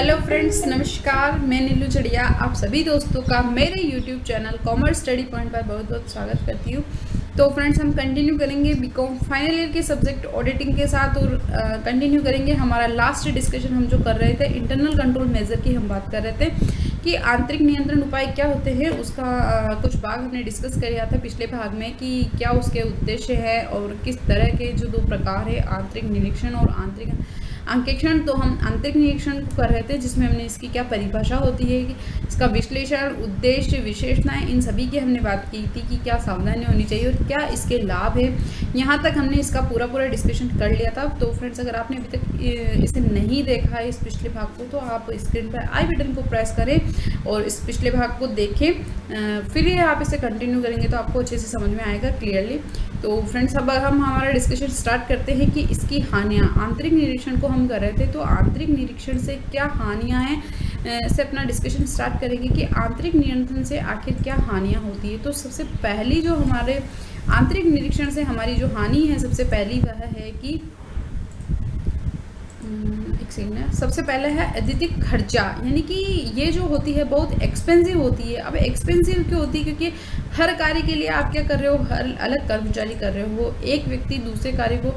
Hello friends, नमस्कार। मैं नीलू चढ़िया आप सभी दोस्तों का मेरे YouTube channel commerce study point पर बहुत बहुत स्वागत करती हूँ। तो फ्रेंड्स, हम कंटिन्यू करेंगे बीकॉम फाइनल ईयर के सब्जेक्ट ऑडिटिंग के साथ और कंटिन्यू करेंगे हमारा लास्ट डिस्कशन हम जो कर रहे थे इंटरनल कंट्रोल मेजर की हम बात कर रहे थे कि आंतरिक नियंत्रण उपाय क्या होते हैं। उसका कुछ भाग हमने डिस्कस कर लिया था पिछले भाग में कि क्या उसके उद्देश्य है और किस तरह के जो दो प्रकार है आंतरिक निरीक्षण और आंतरिक अंकेक्षण। तो हम आंतरिक निरीक्षण को कर रहे थे जिसमें हमने इसकी क्या परिभाषा होती है, इसका विश्लेषण, उद्देश्य, विशेषताएं, इन सभी की हमने बात की थी कि क्या सावधानी होनी चाहिए और क्या इसके लाभ है। यहाँ तक हमने इसका पूरा डिस्कशन कर लिया था। तो फ्रेंड्स, अगर आपने अभी तक इसे नहीं देखा है इस पिछले भाग को, तो आप स्क्रीन पर आई बटन को प्रेस करें और इस पिछले भाग को देखें, फिर आप इसे कंटिन्यू करेंगे तो आपको अच्छे से समझ में आएगा क्लियरली। तो फ्रेंड्स, अब हम हमारा डिस्कशन स्टार्ट करते हैं कि इसकी हानियाँ, आंतरिक निरीक्षण को हम कर रहे थे तो आंतरिक निरीक्षण से क्या हानियाँ हैं से अपना डिस्कशन स्टार्ट करेंगे कि आंतरिक नियंत्रण से आखिर क्या हानियाँ होती है। तो सबसे पहली जो हमारे आंतरिक निरीक्षण से हमारी जो हानि है, सबसे पहली वह है कि सबसे पहले है अत्यधिक खर्चा, यानी कि ये जो होती है बहुत एक्सपेंसिव होती है। अब एक्सपेंसिव क्यों होती है? क्योंकि हर कार्य के लिए आप क्या कर रहे हो, हर अलग कर्मचारी कर रहे हो, एक व्यक्ति दूसरे कार्य को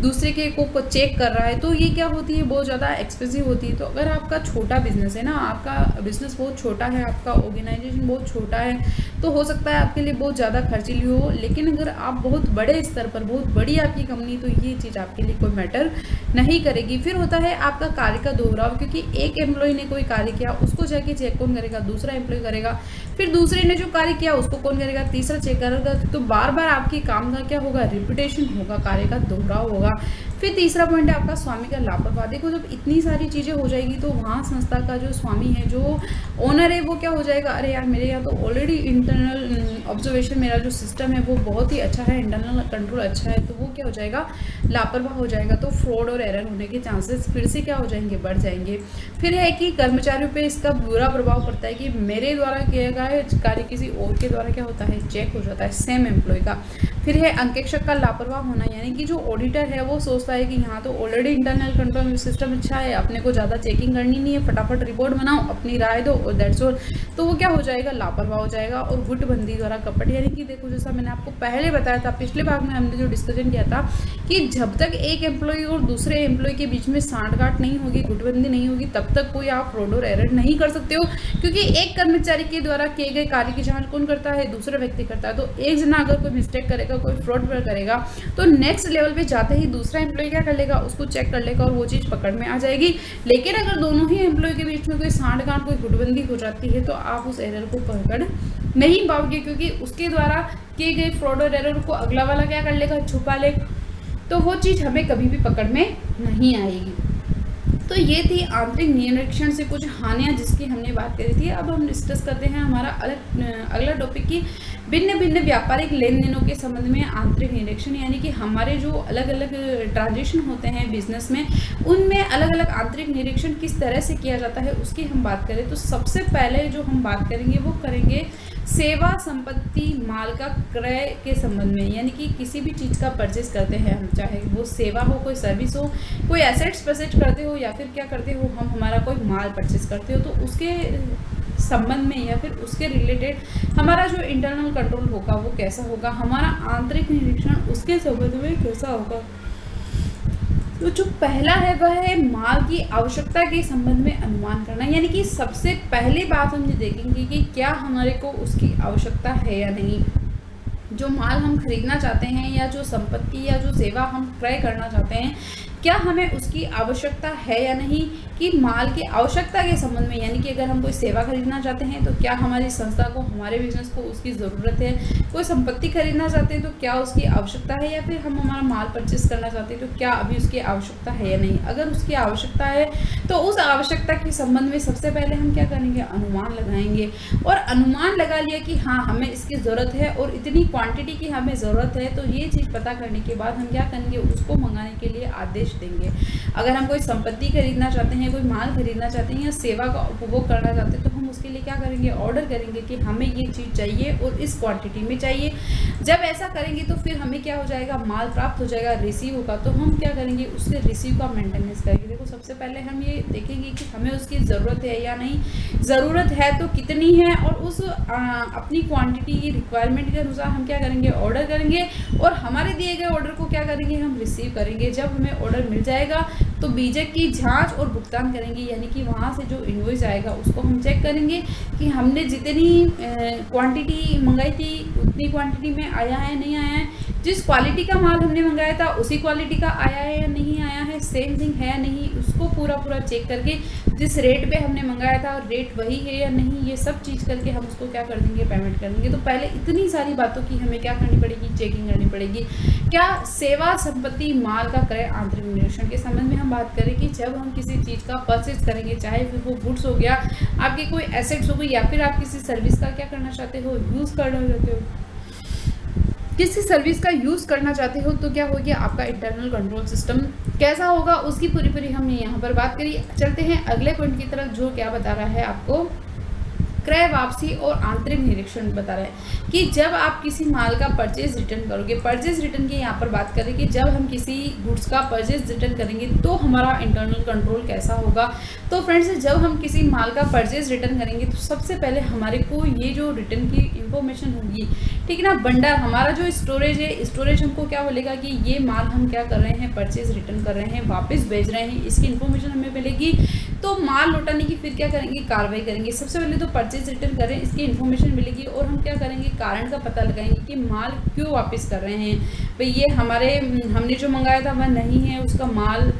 दूसरे के को चेक कर रहा है, तो ये क्या होती है, बहुत ज़्यादा एक्सपेंसिव होती है। तो अगर आपका छोटा बिजनेस है ना, आपका बिजनेस बहुत छोटा है, आपका ऑर्गेनाइजेशन बहुत छोटा है, तो हो सकता है आपके लिए बहुत ज़्यादा खर्चीली हो। लेकिन अगर आप बहुत बड़े स्तर पर, बहुत बड़ी आपकी कंपनी, तो ये चीज़ आपके लिए कोई मैटर नहीं करेगी। फिर होता है आपका कार्य का दोहराव, क्योंकि एक एम्प्लॉय ने कोई कार्य किया, उसको जाके चेक कौन करेगा, दूसरा एम्प्लॉय करेगा, फिर दूसरे ने जो कार्य किया उसको कौन करेगा, तीसरा चेक करेगा। तो बार बार आपकी काम का क्या होगा, रिपीटेशन होगा, कार्य का दोहराव होगा। फिर तीसरा पॉइंट है आपका स्वामी का लापरवाही। देखो, जब इतनी सारी चीज़ें हो जाएगी तो वहाँ संस्था का जो स्वामी है, जो ओनर है, वो क्या हो जाएगा, अरे यार मेरे यहाँ तो ऑलरेडी इंटरनल ऑब्जर्वेशन, मेरा जो सिस्टम है वो बहुत ही अच्छा है, इंटरनल कंट्रोल अच्छा है, तो वो क्या हो जाएगा, लापरवाह हो जाएगा। तो फ्रॉड और एरर होने के चांसेस फिर से क्या हो जाएंगे, बढ़ जाएंगे। फिर है कि कर्मचारियों पे इसका बुरा प्रभाव पड़ता है कि मेरे द्वारा किया गया कार्य किसी और के द्वारा क्या होता है, चेक हो जाता है सेम एम्प्लॉय का। फिर है अंकेक्षक का लापरवाह होना, यानी कि जो ऑडिटर है वो सोचता है कि यहाँ तो ऑलरेडी इंटरनल कंट्रोल सिस्टम अच्छा है, अपने को ज़्यादा चेकिंग करनी नहीं है, फटाफट रिपोर्ट बनाओ, अपनी राय दो और दैट्स ऑल। तो वो क्या हो जाएगा, लापरवाह हो जाएगा। और गुटबंदी द्वारा कपट, यानी कि देखो, जैसा मैंने आपको पहले बताया था, पिछले भाग में हमने जो डिस्कशन किया था कि जब तक एक एम्प्लॉय और दूसरे एम्प्लॉय के बीच में सांठगांठ नहीं होगी, गुटबंदी नहीं होगी, तब तक कोई आप फ्रॉड और एरर नहीं कर सकते हो। क्योंकि एक कर्मचारी के द्वारा किए गए कार्य की जांच कौन करता है, दूसरा व्यक्ति करता है। तो एक जना अगर कोई मिस्टेक करेगा, कोई फ्रॉड करेगा, तो नेक्स्ट लेवल पे जाते ही दूसरा एम्प्लॉय क्या कर लेगा, उसको चेक कर लेगा और वो चीज़ पकड़ में आ जाएगी। लेकिन अगर दोनों ही एम्प्लॉय के बीच में कोई सांठगांठ, कोई गुटबंदी हो जाती है, तो आप उस एरर को पकड़ नहीं पाओगे, क्योंकि उसके द्वारा किए गए फ्रॉड और एरर को अगला वाला क्या कर लेगा, छुपा ले, तो वो चीज़ हमें कभी भी पकड़ में नहीं आएगी। तो ये थी आंतरिक निरीक्षण से कुछ हानियाँ जिसकी हमने बात करी थी। अब हम डिस्कस करते हैं हमारा अगला टॉपिक की भिन्न भिन्न व्यापारिक लेन देनों के संबंध में आंतरिक निरीक्षण, यानी कि हमारे जो अलग अलग ट्रांजेक्शन होते हैं बिजनेस में, उनमें अलग अलग आंतरिक निरीक्षण किस तरह से किया जाता है उसकी हम बात करें। तो सबसे पहले जो हम बात करेंगे वो करेंगे सेवा, संपत्ति, माल का क्रय के संबंध में, यानी कि किसी भी चीज़ का परचेज करते हैं हम, चाहे वो सेवा हो, कोई सर्विस हो, कोई एसेट्स परचेज करते हो, या फिर क्या करते हो हम, हमारा कोई माल परचेज करते हो, तो उसके संबंध में या फिर उसके रिलेटेड हमारा जो इंटरनल कंट्रोल होगा वो कैसा होगा, हमारा आंतरिक निरीक्षण उसके संबंध में कैसा होगा। तो जो पहला है वह है माल की आवश्यकता के संबंध में अनुमान करना, यानी कि सबसे पहली बात हम ये देखेंगे कि क्या हमारे को उसकी आवश्यकता है या नहीं। जो माल हम खरीदना चाहते हैं या जो संपत्ति या जो सेवा हम क्रय करना चाहते हैं, क्या हमें उसकी आवश्यकता है या नहीं, कि माल की आवश्यकता के संबंध में, यानी कि अगर हम कोई सेवा खरीदना चाहते हैं तो क्या हमारी संस्था को, हमारे बिजनेस को उसकी ज़रूरत है। कोई संपत्ति खरीदना चाहते हैं तो क्या उसकी आवश्यकता है, या फिर हम हमारा माल परचेस करना चाहते हैं तो क्या अभी उसकी आवश्यकता है या नहीं। अगर उसकी आवश्यकता है तो उस आवश्यकता के संबंध में सबसे पहले हम क्या करेंगे, अनुमान लगाएंगे। और अनुमान लगा लिया कि हाँ हमें इसकी ज़रूरत है और इतनी क्वांटिटी की हमें ज़रूरत है, तो ये चीज़ पता करने के बाद हम क्या करेंगे, उसको मंगाने के लिए आदेश बेच देंगे। अगर हम कोई संपत्ति खरीदना चाहते हैं, कोई माल खरीदना चाहते हैं या सेवा का उपभोग करना चाहते हैं, तो हम उसके लिए क्या करेंगे, ऑर्डर करेंगे कि हमें ये चीज़ चाहिए और इस क्वांटिटी में चाहिए। जब ऐसा करेंगे तो फिर हमें क्या हो जाएगा, माल प्राप्त हो जाएगा, रिसीव होगा, तो हम क्या करेंगे, उसके रिसीव का मेंटेनेंस करेंगे। देखो सबसे पहले हम ये देखेंगे कि हमें उसकी ज़रूरत है या नहीं, ज़रूरत है तो कितनी है, और उस अपनी क्वांटिटी की रिक्वायरमेंट के अनुसार हम क्या करेंगे, ऑर्डर करेंगे, और हमारे दिए गए ऑर्डर को क्या करेंगे, हम रिसीव करेंगे। जब हमें ऑर्डर मिल जाएगा तो बीजेक की जांच और भुगतान करेंगे, यानी कि वहाँ से जो इनवॉइस आएगा उसको हम चेक करेंगे कि हमने जितनी क्वांटिटी मंगाई थी उतनी क्वांटिटी में आया है, नहीं आया है, जिस क्वालिटी का माल हमने मंगाया था उसी क्वालिटी का आया है या नहीं आया है, सेम थिंग है या नहीं, उसको पूरा चेक करके जिस रेट पे हमने मंगाया था रेट वही है या नहीं, ये सब चीज़ करके हम उसको क्या कर देंगे, पेमेंट कर देंगे। तो पहले इतनी सारी बातों की हमें क्या करनी पड़ेगी, चेकिंग करनी पड़ेगी। क्या सेवा, संपत्ति, माल का क्रय, आंतरिक निरीक्षण के संबंध में हम बात करें कि जब हम किसी चीज़ का परचेज करेंगे, चाहे फिर वो गुड्स हो गया, आपकी कोई एसेट्स हो गई, या फिर आप किसी सर्विस का क्या करना चाहते हो, यूज़ करना चाहते हो, किसी सर्विस का यूज़ करना चाहते हो, तो क्या हो गया, आपका इंटरनल कंट्रोल सिस्टम कैसा होगा, उसकी पूरी हमने यहाँ पर बात करी। चलते हैं अगले पॉइंट की तरफ, जो क्या बता रहा है आपको, क्रय, वापसी और आंतरिक निरीक्षण बता रहा है कि जब आप किसी माल का परचेज रिटर्न करोगे, परचेज रिटर्न की यहाँ पर बात करें कि जब हम किसी गुड्स का परचेज रिटर्न करेंगे तो हमारा इंटरनल कंट्रोल कैसा होगा। तो फ्रेंड्स, जब हम किसी माल का परचेज रिटर्न करेंगे तो सबसे पहले हमारे को ये जो रिटर्न की इंफॉर्मेशन होगी, ठीक है ना, भंडार, हमारा जो स्टोरेज है, स्टोरेज हमको क्या बोलेगा कि ये माल हम क्या कर रहे हैं, परचेज रिटर्न कर रहे हैं, वापस भेज रहे हैं, इसकी इन्फॉर्मेशन हमें मिलेगी। तो माल लौटाने की फिर क्या करेंगे, कार्रवाई करेंगे। सबसे पहले तो परचेज रिटर्न करें, इसकी इन्फॉर्मेशन मिलेगी, और हम क्या करेंगे, कारण का पता लगाएंगे कि माल क्यों वापस कर रहे हैं। भाई ये हमने जो मंगाया था वह नहीं है, उसका माल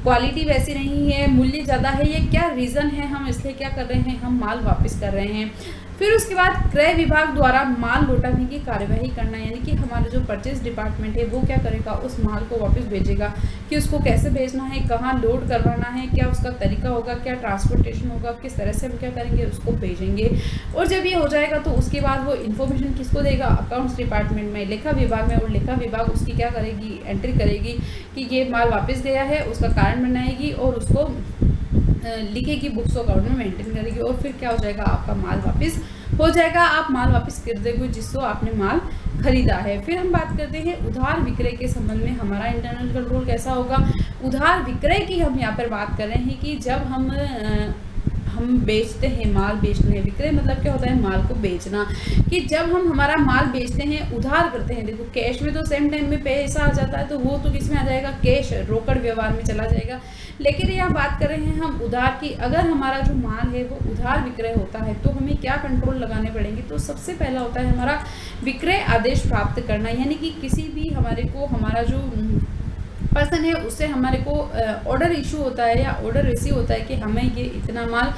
क्वालिटी वैसी नहीं है, मूल्य ज़्यादा है, ये क्या रीज़न है, हम इसलिए क्या कर रहे हैं, हम माल वापस कर रहे हैं। फिर उसके बाद क्रय विभाग द्वारा माल लौटाने की कार्यवाही करना, यानी कि हमारा जो परचेज डिपार्टमेंट है वो क्या करेगा, उस माल को वापस भेजेगा कि उसको कैसे भेजना है, कहाँ लोड करवाना है, क्या उसका तरीका होगा, क्या ट्रांसपोर्टेशन होगा, किस तरह से हम क्या करेंगे, उसको भेजेंगे। और जब ये हो जाएगा तो उसके बाद वो इन्फॉर्मेशन किसको देगा, अकाउंट्स डिपार्टमेंट में, लेखा विभाग में, और लेखा विभाग उसकी क्या करेगी, एंट्री करेगी कि ये माल वापस गया है, उसका कारण बनाएगी और उसको लिखेगी, बुक्स अकाउंट में मेंटेन करेगी, और फिर क्या हो जाएगा, आपका माल वापस हो जाएगा, आप माल वापस कर देंगे जिसको आपने माल खरीदा है। फिर हम बात करते हैं उधार विक्रय के संबंध में हमारा इंटरनल कंट्रोल कैसा होगा। उधार विक्रय की हम यहाँ पर बात कर रहे हैं कि जब हम बेचते हैं, माल बेचते हैं, विक्रय मतलब क्या होता है, माल को बेचना, कि जब हम हमारा माल बेचते हैं, उधार करते हैं, देखो कैश में तो सेम टाइम में पैसा आ जाता है, तो वो तो किस में आ जाएगा, कैश, रोकड़ व्यवहार में चला जाएगा। लेकिन यहाँ बात कर रहे हैं हम उधार की, अगर हमारा जो माल है वो उधार विक्रय होता है तो हमें क्या कंट्रोल लगाने पड़ेंगे। तो सबसे पहला होता है हमारा विक्रय आदेश प्राप्त करना, यानी कि किसी भी हमारे को, हमारा जो पर्सन है उससे हमारे को ऑर्डर इशू होता है या ऑर्डर रिसीव होता है कि हमें ये इतना माल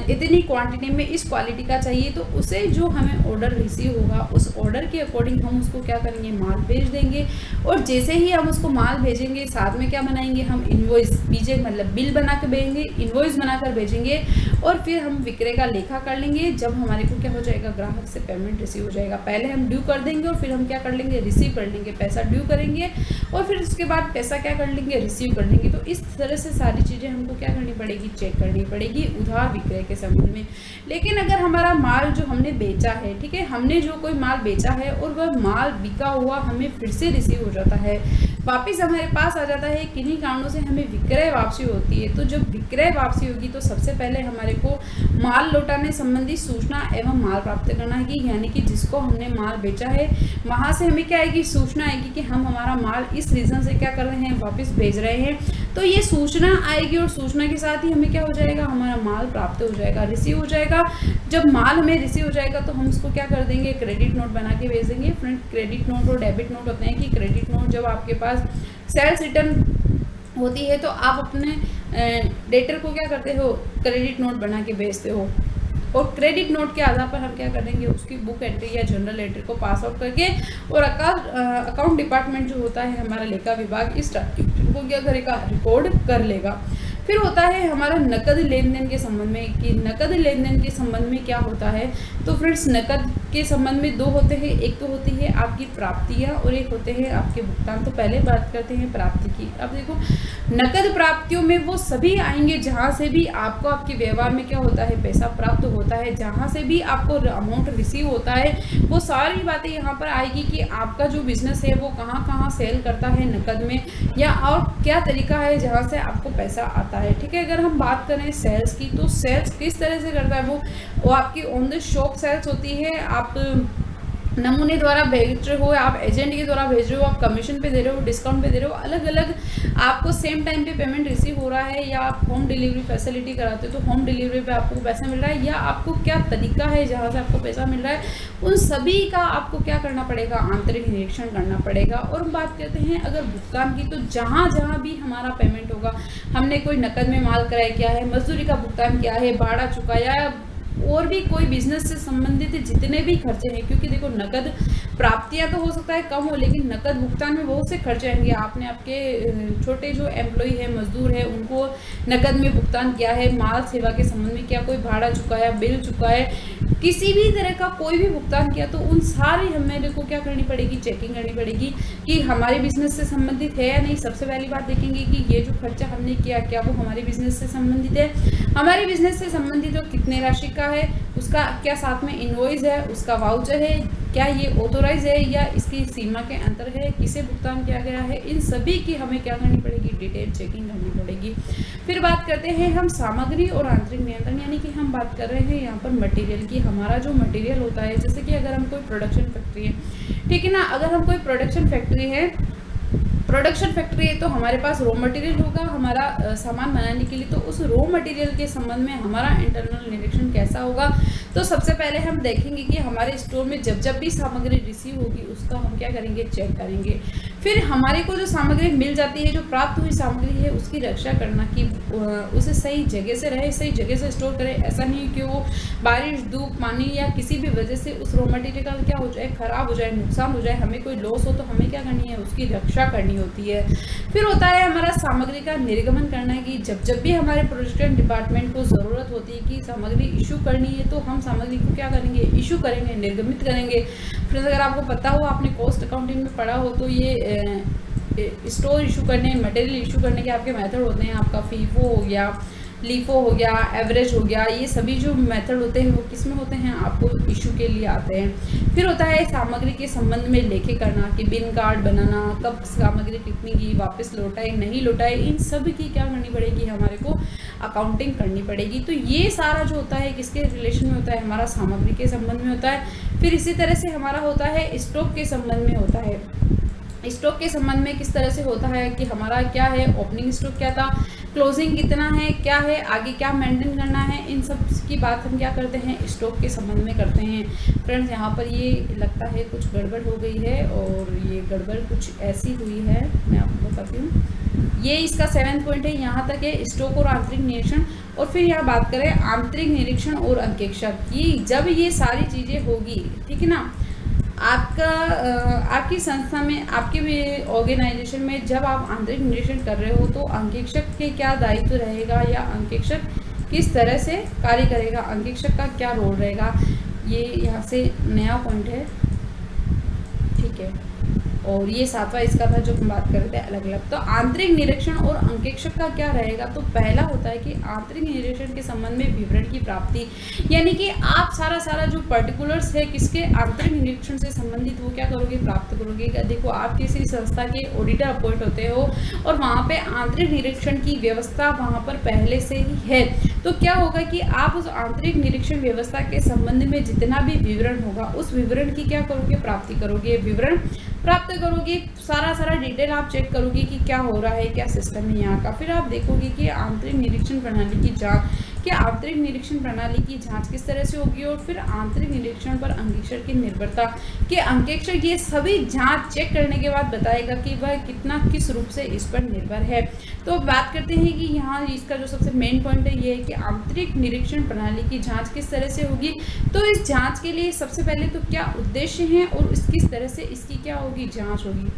इतनी क्वांटिटी में इस क्वालिटी का चाहिए, तो उसे जो हमें ऑर्डर रिसीव होगा उस ऑर्डर के अकॉर्डिंग हम उसको क्या करेंगे, माल भेज देंगे। और जैसे ही हम उसको माल भेजेंगे साथ में क्या बनाएंगे, हम इन्वॉइस, बीजे मतलब बिल बना कर भेजेंगे, इन्वॉइस बनाकर भेजेंगे, और फिर हम विक्रय का लेखा कर लेंगे। जब हमारे को क्या हो जाएगा, ग्राहक से पेमेंट रिसीव हो जाएगा, पहले हम ड्यू कर देंगे और फिर हम क्या कर लेंगे, रिसीव कर लेंगे, पैसा ड्यू करेंगे और फिर उसके बाद पैसा क्या कर लेंगे, रिसीव कर लेंगे। तो इस तरह से सारी चीज़ें हमको क्या करनी पड़ेगी, चेक करनी पड़ेगी उधार विक्रय के संबंध में। लेकिन अगर हमारा माल जो हमने बेचा है, ठीक है, हमने जो कोई माल बेचा है और वह माल बिका हुआ हमें फिर से रिसीव हो जाता है, वापस हमारे पास आ जाता है, किन्हीं कारणों से हमें विक्रय वापसी होती है। तो जब विक्रय वापसी होगी तो सबसे पहले हमारे को माल लौटाने संबंधी सूचना एवं माल प्राप्त करना है, यानी कि जिसको हमने माल बेचा है वहाँ से हमें क्या आएगी, सूचना आएगी कि हम हमारा माल इस रीज़न से क्या कर रहे हैं, वापस भेज रहे हैं। तो ये सूचना आएगी और सूचना के साथ ही हमें क्या हो जाएगा, हमारा माल प्राप्त हो जाएगा, रिसीव हो जाएगा। जब माल हमें रिसीव हो जाएगा तो हम उसको क्या कर देंगे, क्रेडिट नोट बना के भेज देंगे। फ्रेंड, क्रेडिट नोट और डेबिट नोट होते हैं कि क्रेडिट नोट जब आपके पास सेल्स रिटर्न होती है तो आप अपने डेटर को क्या करते हो, क्रेडिट नोट बना के भेजते हो, और क्रेडिट नोट के आधार पर हम क्या करेंगे, उसकी बुक एंट्री या जनरल एंट्री को पास आउट करके, और अकाउंट डिपार्टमेंट जो होता है हमारा लेखा विभाग, इस ट्रांजैक्शन को क्या करेगा, रिकॉर्ड कर लेगा। फिर होता है हमारा नकद लेन देन के संबंध में, कि नकद लेन देन के संबंध में क्या होता है। तो फ्रेंड्स नकद के संबंध में दो होते हैं, एक तो होती है आपकी प्राप्तियाँ और एक होते हैं आपके भुगतान। तो पहले बात करते हैं प्राप्ति की। अब देखो नकद प्राप्तियों में वो सभी आएंगे जहाँ से भी आपको आपके व्यवहार में क्या होता है, पैसा प्राप्त होता है, जहाँ से भी आपको अमाउंट रिसीव होता है, वो सारी बातें यहाँ पर आएगी कि आपका जो बिजनेस है वो कहाँ कहाँ सेल करता है नकद में, या और क्या तरीका है जहाँ से आपको पैसा आता है। ठीक है, अगर हम बात करें सेल्स की, तो सेल्स किस तरह से करता है, वो आपकी ऑन द शॉप सेल्स होती है, आप नमूने द्वारा भेज रहे हो, आप एजेंट के द्वारा भेज रहे हो, आप कमीशन पे दे रहे हो, डिस्काउंट पे दे रहे हो, अलग अलग आपको सेम टाइम पे पेमेंट रिसीव हो रहा है, या आप होम डिलीवरी फैसिलिटी कराते हो तो होम डिलीवरी पे आपको पैसा मिल रहा है, या आपको क्या तरीका है जहाँ से आपको पैसा मिल रहा है, उन सभी का आपको क्या करना पड़ेगा, आंतरिक निरीक्षण करना पड़ेगा। और हम बात करते हैं अगर भुगतान की, तो जहाँ जहाँ भी हमारा पेमेंट होगा, हमने कोई नकद में माल क्रय किया है, मजदूरी का भुगतान किया है, भाड़ा चुकाया, और भी कोई बिजनेस से संबंधित जितने भी खर्चे हैं, क्योंकि देखो नकद प्राप्तियां तो हो सकता है कम हो, लेकिन नकद भुगतान में बहुत से खर्चे आएंगे। आपने आपके छोटे जो एम्प्लॉय है, मजदूर है, उनको नकद में भुगतान किया है, माल सेवा के संबंध में क्या कोई भाड़ा चुकाया, बिल चुकाया, किसी भी तरह का कोई भी भुगतान किया, तो उन सारी हमें को क्या करनी पड़ेगी, चेकिंग करनी पड़ेगी कि हमारे बिजनेस से संबंधित है या नहीं। सबसे पहली बात देखेंगे कि ये जो खर्चा हमने किया क्या वो हमारे बिजनेस से संबंधित है, हमारे बिजनेस से संबंधित और कितने राशि का है, उसका क्या साथ में इनवॉइस है, उसका वाउचर है, क्या ये ऑथोराइज है या इसकी सीमा के अंतर है, किसे भुगतान किया गया है, इन सभी की हमें क्या करनी पड़ेगी, डिटेल चेकिंग करनी पड़ेगी। फिर बात करते हैं हम सामग्री और आंतरिक नियंत्रण, यानी कि हम बात कर रहे हैं यहाँ पर मटेरियल की। हमारा जो मटेरियल होता है, जैसे कि अगर हम कोई प्रोडक्शन फैक्ट्री है, ठीक है ना, अगर हम कोई प्रोडक्शन फैक्ट्री है तो हमारे पास रॉ मटेरियल होगा हमारा सामान बनाने के लिए। तो उस रॉ मटेरियल के संबंध में हमारा इंटरनल निरीक्षण कैसा होगा, तो सबसे पहले हम देखेंगे कि हमारे स्टोर में जब भी सामग्री रिसीव होगी उसका हम क्या करेंगे, चेक करेंगे। फिर हमारे को जो सामग्री मिल जाती है, जो प्राप्त हुई सामग्री है, उसकी रक्षा करना कि उसे सही जगह से रहे, सही जगह से स्टोर करें। ऐसा नहीं कि वो बारिश, धूप, पानी या किसी भी वजह से उस रॉ मटेरियल का क्या हो जाए, खराब हो जाए, नुकसान हो जाए, हमें कोई लॉस हो, तो हमें क्या करनी है, उसकी रक्षा करनी होती है। फिर होता है हमारा सामग्री का निर्गमन करना है कि जब भी हमारे प्रोडक्शन डिपार्टमेंट को ज़रूरत होती है कि सामग्री इशू करनी है, तो हम सामग्री को क्या करेंगे, इशू करेंगे, निर्गमित करेंगे। फिर अगर आपको पता हो, आपने कॉस्ट अकाउंटिंग में पढ़ा हो, तो ये स्टोर इशू करने, मटेरियल इशू करने के आपके मेथड होते हैं। आपका फीफो हो गया, लीफो हो गया, एवरेज हो गया, ये सभी जो मेथड होते हैं वो किस में होते हैं, आपको इशू के लिए आते हैं। फिर होता है सामग्री के संबंध में लेखे करना कि बिन कार्ड बनाना, कब सामग्री कितनी की वापस लौटाए, नहीं लौटाए, इन सब की क्या करनी पड़ेगी, हमारे को अकाउंटिंग करनी पड़ेगी। तो ये सारा जो होता है किसके रिलेशन में होता है, हमारा सामग्री के संबंध में होता है। फिर इसी तरह से हमारा होता है स्टॉक के संबंध में होता है। स्टॉक के संबंध में किस तरह से होता है कि हमारा क्या है, ओपनिंग स्टॉक क्या था, क्लोजिंग कितना है, क्या है, आगे क्या मेंटेन करना है, इन सब की बात हम क्या करते हैं, स्टॉक के संबंध में करते हैं। फ्रेंड्स यहाँ पर ये लगता है कुछ गड़बड़ हो गई है, और ये गड़बड़ कुछ ऐसी हुई है, मैं आपको बताती हूँ। ये इसका 7वां पॉइंट है, यहाँ तक है स्टॉक और आंतरिक निरीक्षण। और फिर यहाँ बात करें आंतरिक निरीक्षण और अंकेक्षण की, जब ये सारी चीज़ें होगी, ठीक है ना, आपकी संस्था में, आपके भी ऑर्गेनाइजेशन में जब आप आंतरिक निरीक्षण कर रहे हो, तो अंकेक्षक के क्या दायित्व रहेगा, या अंकेक्षक किस तरह से कार्य करेगा, अंकेक्षक का क्या रोल रहेगा, ये यहाँ से नया पॉइंट है, ठीक है। और ये 7वां इसका था जो हम बात कर रहे थे अलग अलग। तो आंतरिक निरीक्षण और अंकेक्षक का क्या रहेगा, तो पहला होता है कि आंतरिक निरीक्षण के संबंध में विवरण की प्राप्ति, यानी कि आप सारा जो पर्टिकुलर्स है किसके, आंतरिक निरीक्षण से संबंधित, वो क्या करोगे, प्राप्त करोगे। देखो आप किसी संस्था के ऑडिटर अपॉइंट होते हो और वहाँ पे आंतरिक निरीक्षण की व्यवस्था वहाँ पर पहले से ही है, तो क्या होगा कि आप उस आंतरिक निरीक्षण व्यवस्था के संबंध में जितना भी विवरण होगा, उस विवरण की क्या करोगे, प्राप्ति करोगे, विवरण प्राप्त करोगे, सारा डिटेल आप चेक करोगे कि क्या हो रहा है, क्या सिस्टम है यहाँ का। फिर आप देखोगे कि आंतरिक निरीक्षण प्रणाली की जांच, कि आंतरिक निरीक्षण प्रणाली की जांच किस तरह से होगी, और फिर आंतरिक निरीक्षण पर अंकेक्षक की निर्भरता, कि अंकेक्षक ये सभी जांच चेक करने के बाद बताएगा कि वह कितना किस रूप से इस पर निर्भर है। तो बात करते हैं कि यहाँ इसका जो सबसे मेन पॉइंट है ये है कि आंतरिक निरीक्षण प्रणाली की जाँच किस तरह से होगी। तो इस जाँच के लिए सबसे पहले तो क्या उद्देश्य हैं और किस तरह से इसकी क्या होगी, जाँच होगी,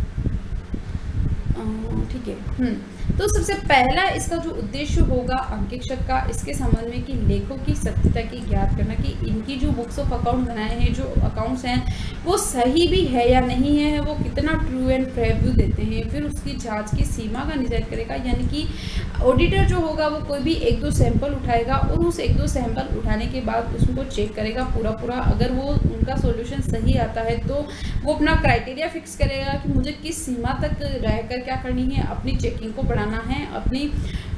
ठीक है। तो सबसे पहला इसका जो उद्देश्य होगा अंकेक्षक का, इसके संबंध में कि लेखों की सत्यता की ज्ञात करना कि इनकी जो बुक्स ऑफ अकाउंट बनाए हैं, जो अकाउंट्स हैं वो सही भी है या नहीं है, वो कितना ट्रू एंड फेयर व्यू देते हैं। फिर उसकी जांच की सीमा का निर्धारित करेगा, यानी कि ऑडिटर जो होगा वो कोई भी 1-2 सैंपल उठाएगा और उस 1-2 सैंपल उठाने के बाद उसको चेक करेगा पूरा। अगर वो उनका सॉल्यूशन सही आता है तो वो अपना क्राइटेरिया फिक्स करेगा कि मुझे किस सीमा तक रहकर क्या करनी है, अपनी चेकिंग को बढ़ाना है, अपनी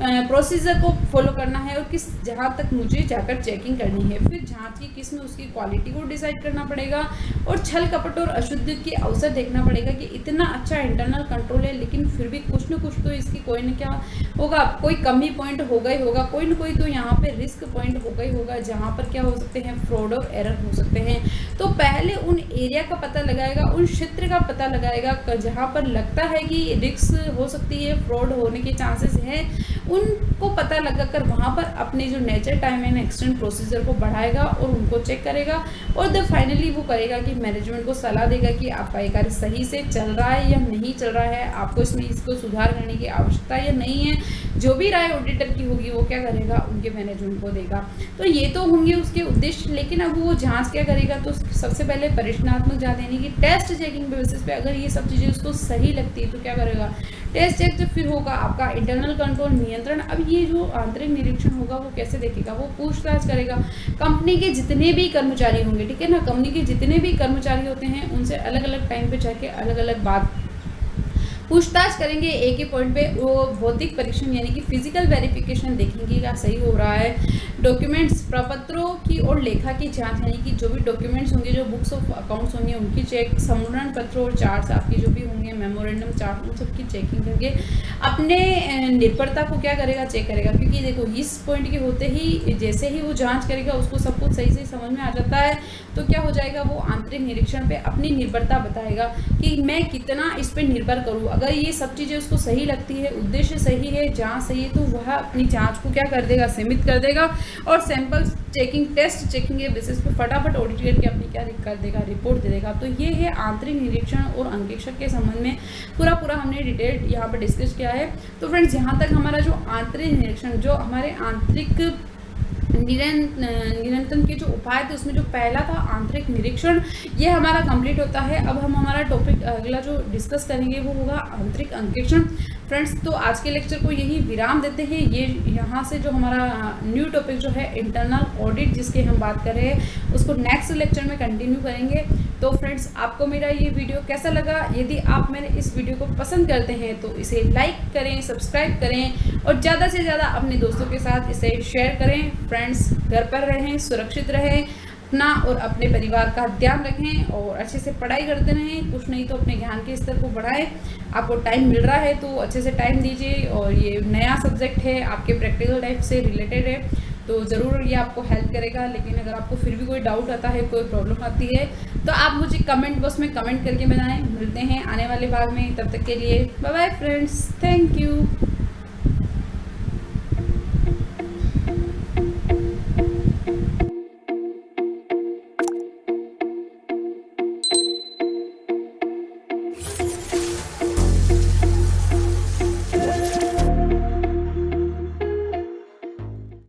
प्रोसीजर को फॉलो करना है और किस जहाँ तक मुझे जाकर चेकिंग करनी है। फिर जांच की किस्म, उसकी क्वालिटी को डिसाइड करना पड़ेगा और छल कपट और अशुद्धि के अवसर देखना पड़ेगा कि इतना अच्छा इंटरनल कंट्रोल है लेकिन फिर भी कुछ न कुछ तो इसकी कोई न क्या होगा, कोई कमी पॉइंट होगा ही होगा, कोई न कोई तो यहाँ पे रिस्क पॉइंट होगा ही होगा जहाँ पर क्या हो सकते हैं, फ्रॉड और एरर हो सकते हैं। तो पहले उन एरिया का पता लगाएगा, उन क्षेत्र का पता लगाएगा जहाँ पर लगता है कि रिस्क हो सकती है, फ्रॉड होने के चांसेस हैं, उनको पता लगाकर वहाँ पर अपने जो nature time and extend procedure को बढ़ाएगा और उनको चेक करेगा और फाइनली वो करेगा कि मैनेजमेंट को सलाह देगा कि आपका ये कार्य सही से चल रहा है या नहीं चल रहा है, आपको इसमें इसको सुधार करने की आवश्यकता या नहीं है। जो भी राय ऑडिटर की होगी वो क्या करेगा, उनके मैनेजमेंट को देगा। तो ये तो होंगे उसके उद्देश्य, लेकिन अब वो जांच क्या करेगा, तो सबसे पहले परीक्षणात्मक जांच यानी कि टेस्ट चेकिंग बेसिस पे अगर ये सब चीज़ें उसको सही लगती है तो क्या करेगा, टेस्ट चेक। तो फिर होगा आपका इंटरनल कंट्रोल, नियंत्रण। अब ये जो आंतरिक निरीक्षण होगा वो कैसे देखेगा, वो पूछताछ करेगा कंपनी के जितने भी कर्मचारी होंगे, ठीक है ना, कंपनी के जितने भी कर्मचारी होते हैं उनसे अलग अलग टाइम पे जाके अलग अलग बात पूछताछ करेंगे। एक ही पॉइंट पे वो भौतिक परीक्षण यानी कि फिजिकल वेरिफिकेशन देखेंगे क्या सही हो रहा है। डॉक्यूमेंट्स, प्रपत्रों की और लेखा की जांच यानी कि जो भी डॉक्यूमेंट्स होंगे, जो बुक्स ऑफ अकाउंट्स होंगे उनकी चेक, सम्मेलन पत्र और चार्ट्स आपकी जो भी होंगे, मेमोरेंडम चार्ट, उन सबकी चेकिंग करके अपने निर्भरता को क्या करेगा, चेक करेगा। क्योंकि देखो इस पॉइंट के होते ही जैसे ही वो जाँच करेगा उसको सब कुछ सही समझ में आ जाता है, तो क्या हो जाएगा, वो आंतरिक निरीक्षण पे अपनी निर्भरता बताएगा कि मैं कितना इस पर निर्भर करूँ। अगर ये सब चीज़ें उसको सही लगती है, उद्देश्य सही है, जांच सही है, तो वह अपनी जांच को क्या कर देगा, सीमित कर देगा और सैंपल चेकिंग, टेस्ट चेकिंग के बेसिस पे फटाफट ऑडिट करके अपनी क्या कर देगा, रिपोर्ट दे देगा। तो ये है आंतरिक निरीक्षण और अंकेक्षक के संबंध में पूरा हमने डिटेल यहाँ पर डिस्कस किया है। तो फ्रेंड्स, यहाँ तक हमारा जो आंतरिक निरीक्षण, जो हमारे आंतरिक निरंतर के जो उपाय थे उसमें जो पहला था आंतरिक निरीक्षण, ये हमारा कंप्लीट होता है। अब हम हमारा टॉपिक अगला जो डिस्कस करेंगे वो होगा आंतरिक अंकेक्षण। फ्रेंड्स, तो आज के लेक्चर को यही विराम देते हैं। ये यहाँ से जो हमारा न्यू टॉपिक जो है इंटरनल ऑडिट जिसके हम बात कर रहे हैं उसको नेक्स्ट लेक्चर में कंटिन्यू करेंगे। तो फ्रेंड्स, आपको मेरा ये वीडियो कैसा लगा? यदि आप मेरे इस वीडियो को पसंद करते हैं तो इसे लाइक करें, सब्सक्राइब करें और ज़्यादा से ज़्यादा अपने दोस्तों के साथ इसे शेयर करें। फ्रेंड्स, घर पर रहें, सुरक्षित रहें, अपना और अपने परिवार का ध्यान रखें और अच्छे से पढ़ाई करते रहें। कुछ नहीं तो अपने ज्ञान के स्तर को बढ़ाएं। आपको टाइम मिल रहा है तो अच्छे से टाइम दीजिए। और ये नया सब्जेक्ट है, आपके प्रैक्टिकल लाइफ से रिलेटेड है, तो ज़रूर ये आपको हेल्प करेगा। लेकिन अगर आपको फिर भी कोई डाउट आता है, कोई प्रॉब्लम आती है, तो आप मुझे कमेंट बॉक्स में कमेंट करके बताएं। मिलते हैं आने वाले भाग में, तब तक के लिए bye bye friends, thank you.